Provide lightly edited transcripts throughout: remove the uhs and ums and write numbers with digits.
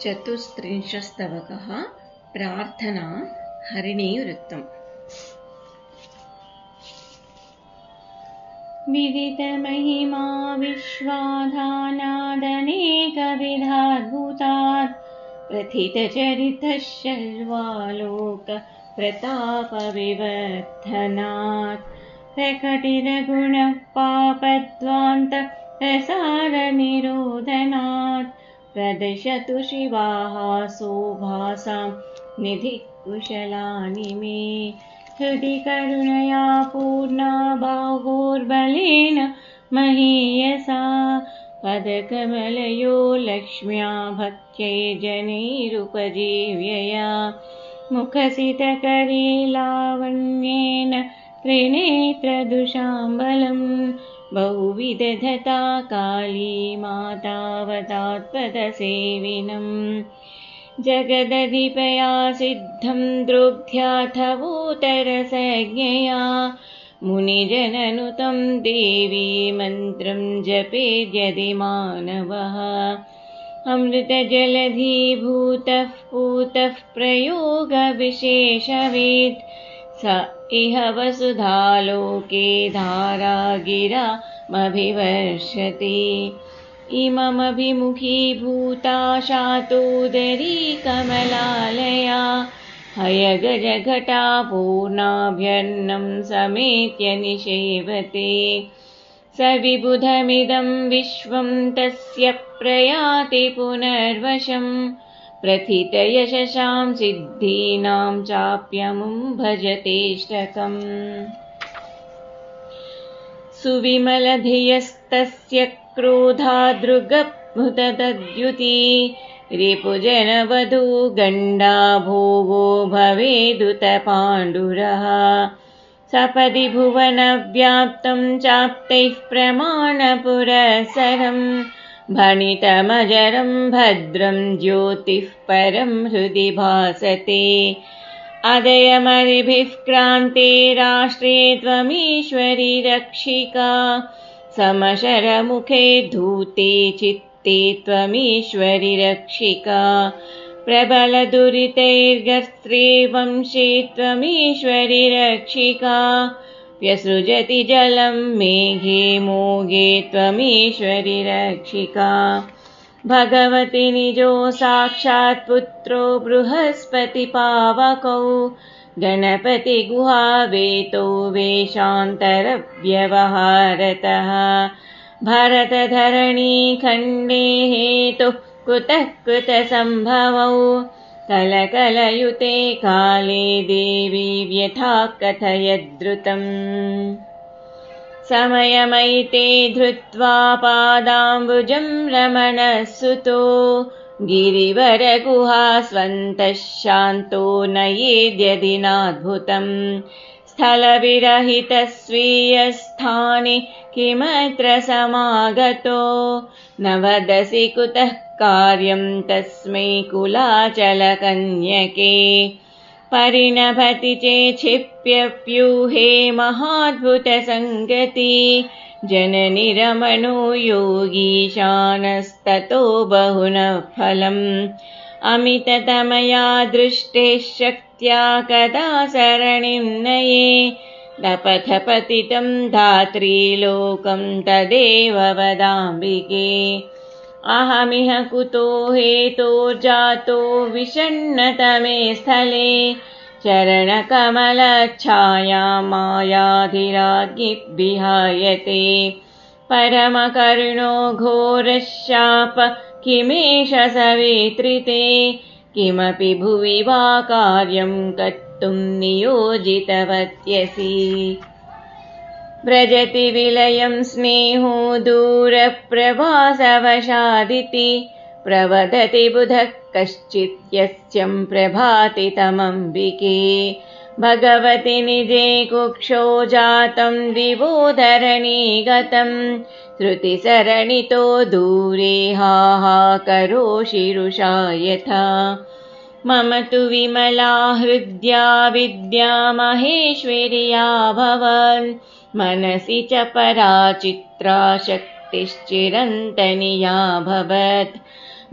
चतुस्त्रिंशस्तवकः प्रार्थना हरिणीवृत्तम्। विदितमहिमा विश्वाधानादनेकविधाद्भुतात् प्रथितचरितः शर्वालोकप्रतापविवर्धनात् प्रकटितगुणः पापध्वान्तप्रसारनिरोधनात् प्रदशतु शिवाः शोभासां निधिः कुशलानि मे। हृदि करुणया पूर्णा बाहोर्बलेन महीयसा पदकमलयो लक्ष्म्या भक्त्यै जनैरुपजीव्यया मुखसितकरे लावण्येन त्रिनेत्रदुशाम्बलं बहुविदधता काली मातावतात्पदसेविनम्। जगदधिपया सिद्धं द्रोग्ध्याथवोत्तरसज्ञया मुनिजननुतं देवी मन्त्रं जपेद्यदि मानवः। अमृतजलधीभूतः पूतः प्रयोगविशेषवेत् स इह वसुधालोके धारागिरामभिवर्षति। इममभिमुखीभूता शातोदरी कमलालया हयगजघटा पूर्णाभ्यर्णं समेत्य निषेवते। स विबुधमिदं विश्वं तस्य प्रयाति पुनर्वशं प्रथितयशसां सिद्धीनां चाप्यमुं भजतेष्टकम्। सुविमलधियस्तस्य क्रोधादृगभुतद्युति रिपुजनवधू गण्डा भोगो भवेदुत पाण्डुरः। सपदि भुवनव्याप्तं चाप्तैः प्रमाणपुरःसरं भणितमजरं भद्रं ज्योतिः परं हृदि भासते। अदयमरिभिः क्रान्ते राष्ट्रे त्वमीश्वरि रक्षिका समशरमुखे धूते चित्ते त्वमीश्वरि रक्षिका। प्रबलदुरितैर्गस्त्रे वंशे त्वमीश्वरि रक्षिका व्यसृजति जलं मेघे मोघे त्वमीश्वरि रक्षिका। भगवति निजो साक्षात् पुत्रो बृहस्पतिपावकौ गणपति गुहावेतो वेषान्तरव्यवहारतः। भरतधरणी खण्डे हेतुः कुतः कृतसम्भवौ कलकलयुते काले देवी व्यथा कथयद्रुतम्। समयमयिते धृत्वा पादाम्बुजं रमणः सुतो गिरिवरगुहास्वन्तः शान्तो नयेद्यदि नाद्भुतम्। स्थलविरहितः स्वीयस्थाने किमत्र समागतो न वदसि कुतः कार्यं तस्मै कुलाचलकन्यके। परिणभति चेक्षिप्यव्यूहे महाद्भुतसङ्गति जननि रमणो योगीशानस्ततो बहुनः फलम्। अमिततमया दृष्टेः शक्त्या कदा सरणिं नये दपथपतितं धात्रीलोकं तदेव वदाम्बिके। अहमिह कुतो हेतोर्जातो विषण्णतमे स्थले चरणकमलच्छाया मायाधिराज्ञिः विहायते। परमकरुणो घोरः शाप किमेष सवित्रिते किमपि भुवि वा कार्यं कर्तुं नियोजितवत्यसि। व्रजति विलयं स्नेहो दूरप्रवासवशादिति प्रवदति बुधः कश्चित् यस्यं प्रभाति तमम्बिके। भगवति निजे कुक्षो जातं दिवोधरणी गतं श्रुतिसरणितो दूरे हाहाकरोषिरुषा यथा। मम तु विमला हृद्या विद्या महेश्वर्या भवन् मनसि च परा चित्रा शक्तिश्चिरन्तनीया भवत्।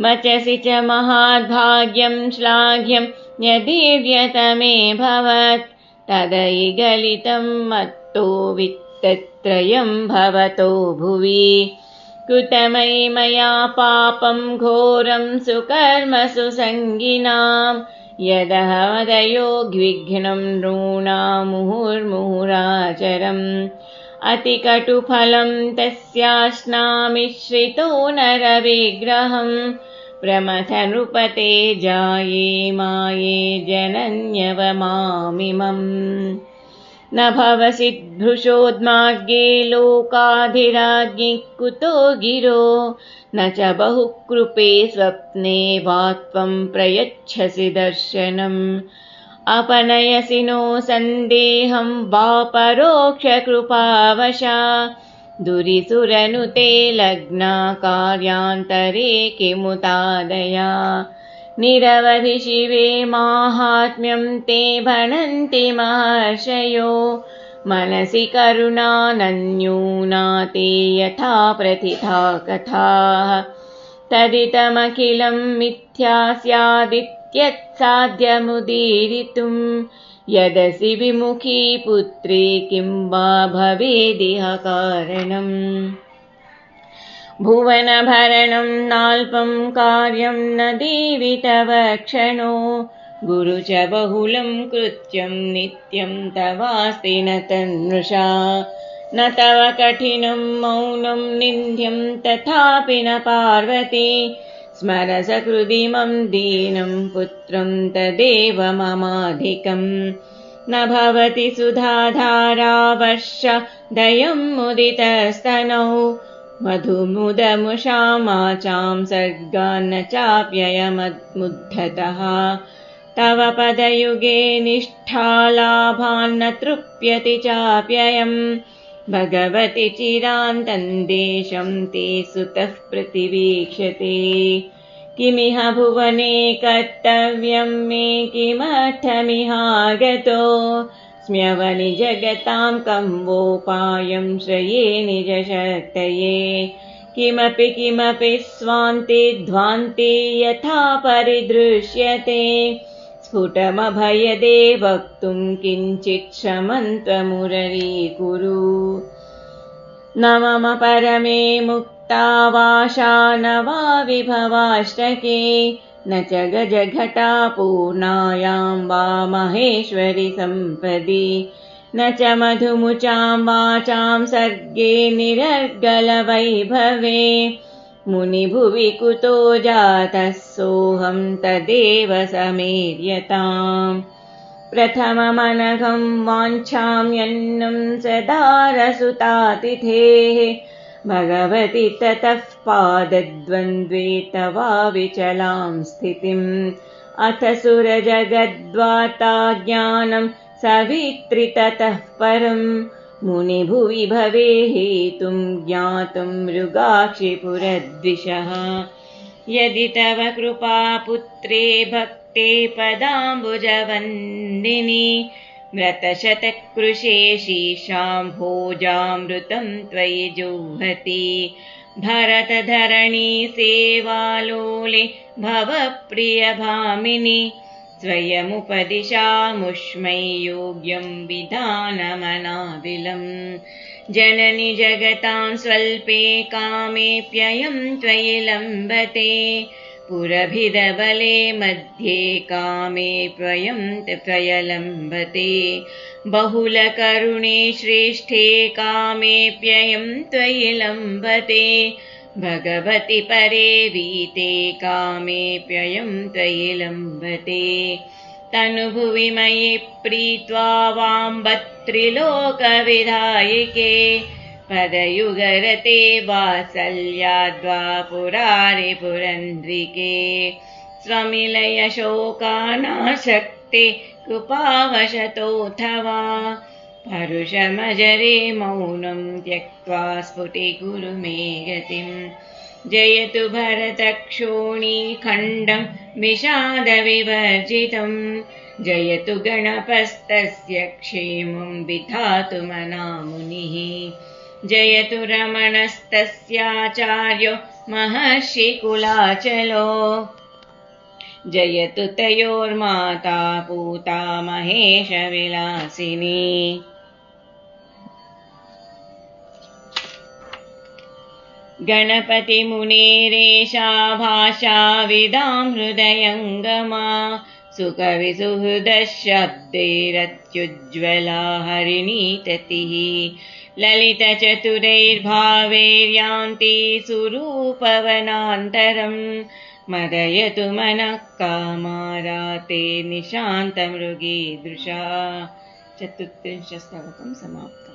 वचसि च महाद्भाग्यं श्लाघ्यं यदीर्यतमे भवत् तदयि गलितं मत्तो वित्तत्रयं भवतो भुवि कृतमयि मया पापं घोरं सुकर्मसु सङ्गिनां यदहमदयोग्विघ्नं नृणामुहुर्मुहुराचरम् अतिकटुफलं तस्याश्नामिश्रितो नरविग्रहं प्रमथ नृपते जाये माये जनन्यवमामिमम् न भवसि भृशोद्मार्गे लोकाधिराज्ञि कुतो गिरो न च बहुकृपे स्वप्ने वा त्वं प्रयच्छसि दर्शनम् अपनयसि नो सन्देहं वा परोक्षकृपावशा दुरिसुरनुते लग्ना कार्यान्तरे किमुतादया निरवधि शिवे माहात्म्यं ते भणन्ति महर्षयो मनसि करुणानन्यूना ते यथा प्रथिता कथाः तदिदमखिलं मिथ्या स्यादित्यत्साध्यमुदीरितुं यदसि विमुखी पुत्रे किं वा भवेदिह कारणम् भुवनभरणं नाल्पं कार्यं न देवि तव क्षणो गुरु च बहुलं कृत्यं नित्यं तवास्ति न तन्मृषा न तव कठिनं मौनं निन्द्यं तथापि न पार्वती स्मर सकृदिमं दीनं पुत्रं तदेव ममाधिकम् न भवति सुधाधारा वर्ष दयं मुदितस्तनौ मधुमुदमुषामाचां सर्गान्न चाप्ययमुद्धतः तव पदयुगे निष्ठालाभान्न तृप्यति चाप्ययम् भगवति चिरान्तं देशं ते सुतः प्रतिवीक्षते किमिह भुवने कर्तव्यं मे किमर्थमिहागतो स्म्यवनि जगतां कं वोपायं श्रये निजशक्तये किमपि स्वान्ते ध्वान्ते यथा परिदृश्यते स्फुटमभयदे वक्तुं किञ्चित् श्रमं त्वमुररीकुरु न मम परमे मुक्तावाशा न वा विभवाष्टके न च गजघटा पूर्णायां वा महेश्वरि सम्पदि न च मधुमुचां वाचां सर्गे निरर्गलवैभवे मुनिभुवि कुतो जातः सोऽहं तदेव समेर्यताम् प्रथममनघं वाञ्छां यन्नं सदारसुतातिथेः भगवति ततः पादद्वन्द्वे तवाविचलां स्थितिम् अथ सुरजगद्वार्ता ज्ञानं सवित्रि ततः परम् मुनिभुवि भवे हेतुं ज्ञातुं मृगाक्षिपुरद्विषः यदि तव कृपा पुत्रे भक्ते पदाम्बुजवन्दिनी व्रतशतकृशे शीशां भोजामृतं त्वयि जुह्वति भरतधरणी सेवालोले भव प्रियभामिनि स्वयमुपदिशामुष्मै योग्यं विधानमनादिलम् जननि जगतां स्वल्पे कामेऽप्ययं त्वयि लम्बते पुरभिदबले मध्ये कामे त्वयलम्बते बहुलकरुणे श्रेष्ठे कामेऽप्ययं त्वयि लम्बते भगवति परे वीते कामेऽप्ययं त्वयि लम्बते तनुभुवि मयि प्रीत्वा वाम्बत्रिलोकविधायिके पदयुगरते वात्सल्याद्वा पुरारे पुरन्द्रिके स्वमिलयशोकानाशक्ते कृपावशतोऽथवा परुषमजरे मौनं त्यक्त्वा स्फुटीकुरु मे गतिम् जयतु भरतक्षोणीखण्डं विषादविवर्जितम् जयतु गणपस्तस्य क्षेमं विधातु मनामुनिः जयतु रमणस्तस्याचार्यो महर्षिकुलाचलो जयतु तयोर्माता पूता महेशविलासिनी गणपतिमुनेरेशा भाषाविदां हृदयङ्गमा सुकविसुहृदशब्दैरत्युज्ज्वला हरिणीततिः ललितचतुरैर्भावैर्यान्ति सुरूपवनान्तरम् मदयतु मनः कामाराते निशान्तमृगीदृशा। 34 स्तवकं समाप्तम्।